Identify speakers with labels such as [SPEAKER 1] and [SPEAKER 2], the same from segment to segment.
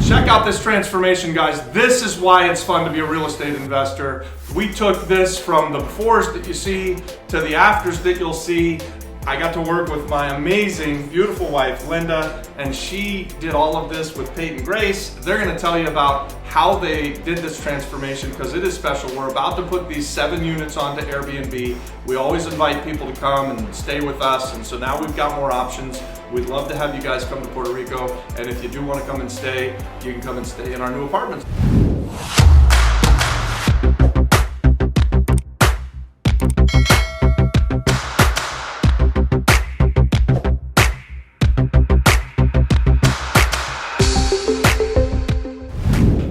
[SPEAKER 1] Check out this transformation, guys. This is why it's fun to be a real estate investor. We took this from the befores that you see to the afters that you'll see. I got to work with my amazing, beautiful wife, Linda, and she did all of this with Peyton Grace. They're gonna tell you about how they did this transformation because it is special. We're about to put these 7 units onto Airbnb. We always invite people to come and stay with us, and so now we've got more options. We'd love to have you guys come to Puerto Rico, and if you do want to come and stay, you can come and stay in our new apartments.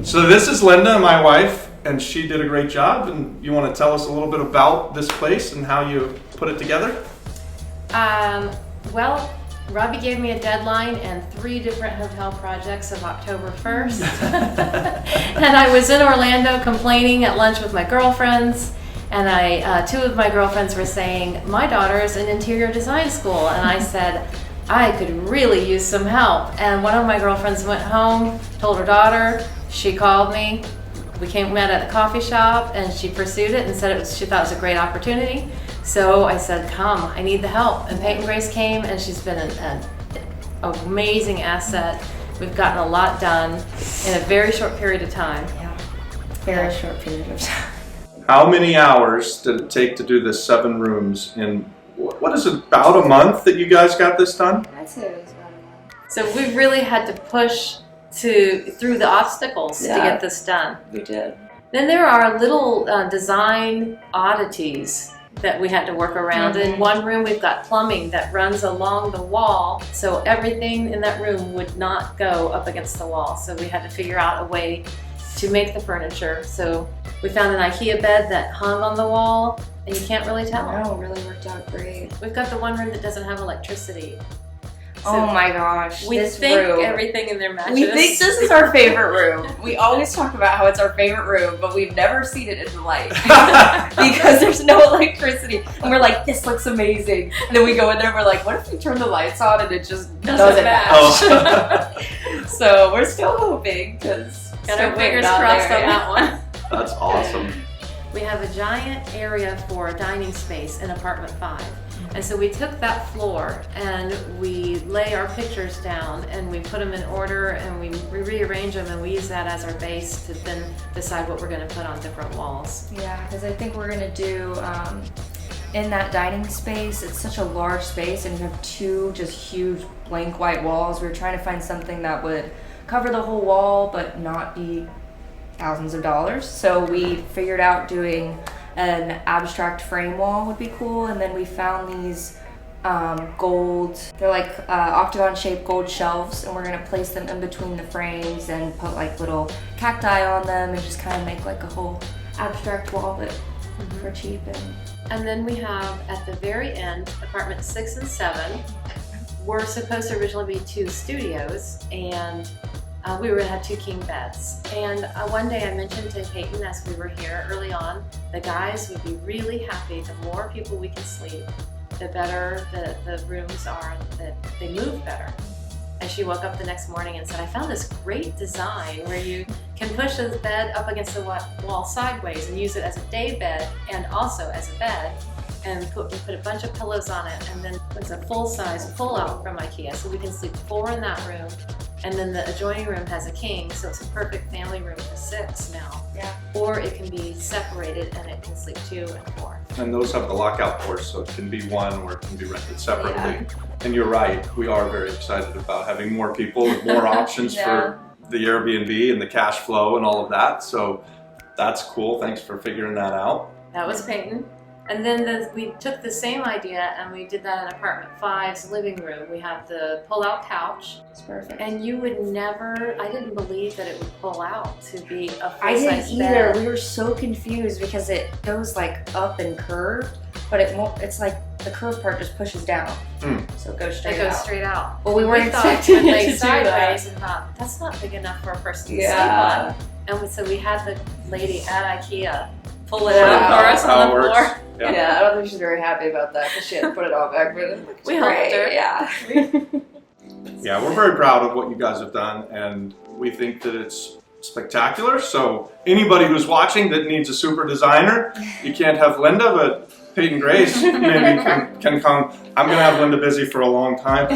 [SPEAKER 1] So this is Linda, my wife, and she did a great job. And you want to tell us a little bit about this place and how you put it together?
[SPEAKER 2] Well, Robbie gave me a deadline and 3 different hotel projects of October 1st. And I was in Orlando complaining at lunch with my girlfriends. And 2 of my girlfriends were saying, my daughter is in interior design school. And I said, I could really use some help. And one of my girlfriends went home, told her daughter, she called me, we met at the coffee shop, and she pursued it and said she thought it was a great opportunity. So I said, come, I need the help. And Peyton Grace came, and she's been an amazing asset. We've gotten a lot done in a very short period of time.
[SPEAKER 3] Yeah, very short period of time.
[SPEAKER 1] How many hours did it take to do this 7 rooms in, what is it, about a month that you guys got this done?
[SPEAKER 3] I'd say it was about a month.
[SPEAKER 2] So we really had to push through the obstacles to get this done.
[SPEAKER 3] We did.
[SPEAKER 2] Then there are little design oddities that we had to work around.
[SPEAKER 3] Mm-hmm.
[SPEAKER 2] In one room we've got plumbing that runs along the wall, so everything in that room would not go up against the wall. So we had to figure out a way to make the furniture. So we found an IKEA bed that hung on the wall, and you can't really tell.
[SPEAKER 3] No, it really worked out great.
[SPEAKER 2] We've got the one room that doesn't have electricity. So
[SPEAKER 3] oh my gosh,
[SPEAKER 2] we
[SPEAKER 3] this
[SPEAKER 2] think
[SPEAKER 3] room.
[SPEAKER 2] everything in there matches.
[SPEAKER 3] We think this is our favorite room. We always talk about how it's our favorite room, but we've never seen it in the light because there's no electricity. And we're like, this looks amazing. And then we go in there and we're like, what if we turn the lights on and it just doesn't match?
[SPEAKER 1] Oh.
[SPEAKER 3] So we're still hoping because
[SPEAKER 2] got our fingers crossed on that one.
[SPEAKER 1] That's awesome.
[SPEAKER 2] We have a giant area for dining space in apartment 5. And so we took that floor and we lay our pictures down and we put them in order and we rearrange them, and we use that as our base to then decide what we're going to put on different walls.
[SPEAKER 3] Yeah, because I think we're going to do, in that dining space, it's such a large space and you have 2 just huge blank white walls. We were trying to find something that would cover the whole wall but not be thousands of dollars. So we figured out doing an abstract frame wall would be cool, and then we found these gold, they're like octagon shaped gold shelves, and we're gonna place them in between the frames and put like little cacti on them and just kind of make like a whole abstract wall, but for cheap.
[SPEAKER 2] And then we have at the very end, apartment 6 and 7 were supposed to originally be 2 studios, and we were going to have 2 king beds. And one day I mentioned to Peyton as we were here early on, the guys would be really happy. The more people we can sleep, the better the rooms are, that they move better. And she woke up the next morning and said, I found this great design where you can push the bed up against the wall sideways and use it as a day bed and also as a bed. And we put a bunch of pillows on it, and then it's a full-size pull-out from IKEA, so we can sleep 4 in that room. And then the adjoining room has a king, so it's a perfect family room for 6 now.
[SPEAKER 3] Yeah.
[SPEAKER 2] Or it can be separated and it can sleep 2 and 4.
[SPEAKER 1] And those have the lockout doors, so it can be one or it can be rented separately.
[SPEAKER 3] Yeah.
[SPEAKER 1] And you're right, we are very excited about having more people with more options for the Airbnb and the cash flow and all of that. So that's cool. Thanks for figuring that out.
[SPEAKER 2] That was Peyton. And then we took the same idea and we did that in apartment 5's living room. We have the pull-out couch.
[SPEAKER 3] It's perfect.
[SPEAKER 2] And you would never, I didn't believe that it would pull out to be a
[SPEAKER 3] I didn't
[SPEAKER 2] full-size
[SPEAKER 3] either.
[SPEAKER 2] bed.
[SPEAKER 3] We were so confused because it goes like up and curved, but it won't, it's like the curved part just pushes down. So it goes straight
[SPEAKER 2] It goes
[SPEAKER 3] out.
[SPEAKER 2] straight out.
[SPEAKER 3] Well, we weren't
[SPEAKER 2] thought
[SPEAKER 3] expecting
[SPEAKER 2] we
[SPEAKER 3] it
[SPEAKER 2] lay
[SPEAKER 3] to do
[SPEAKER 2] sideways
[SPEAKER 3] that.
[SPEAKER 2] and thought, that's not big enough for a person to
[SPEAKER 3] Yeah.
[SPEAKER 2] sleep on. And so we had the lady at IKEA pull it
[SPEAKER 3] Wow.
[SPEAKER 2] out for us
[SPEAKER 1] How
[SPEAKER 2] on
[SPEAKER 1] it
[SPEAKER 2] the
[SPEAKER 1] works.
[SPEAKER 2] floor.
[SPEAKER 3] Yeah, I don't think she's very happy about that because she had to put it all back. But
[SPEAKER 2] We helped her.
[SPEAKER 3] Yeah.
[SPEAKER 1] Yeah, we're very proud of what you guys have done, and We think that it's spectacular. So anybody who's watching that needs a super designer, you can't have Linda, but Peyton Grace maybe can come. I'm gonna have Linda busy for a long time.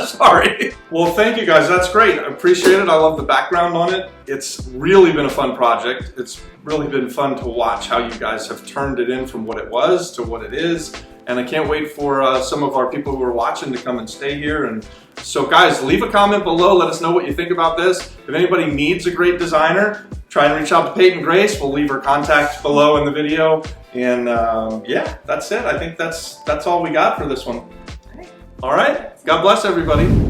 [SPEAKER 1] Sorry. Well, thank you guys, that's great. I appreciate it. I love the background on it. It's really been a fun project. It's really been fun to watch how you guys have turned it in from what it was to what it is. And I can't wait for some of our people who are watching to come and stay here. And so guys, leave a comment below. Let us know what you think about this. If anybody needs a great designer, try and reach out to Peyton Grace. We'll leave her contact below in the video. And yeah, that's it. I think that's all we got for this one. All right. God bless everybody.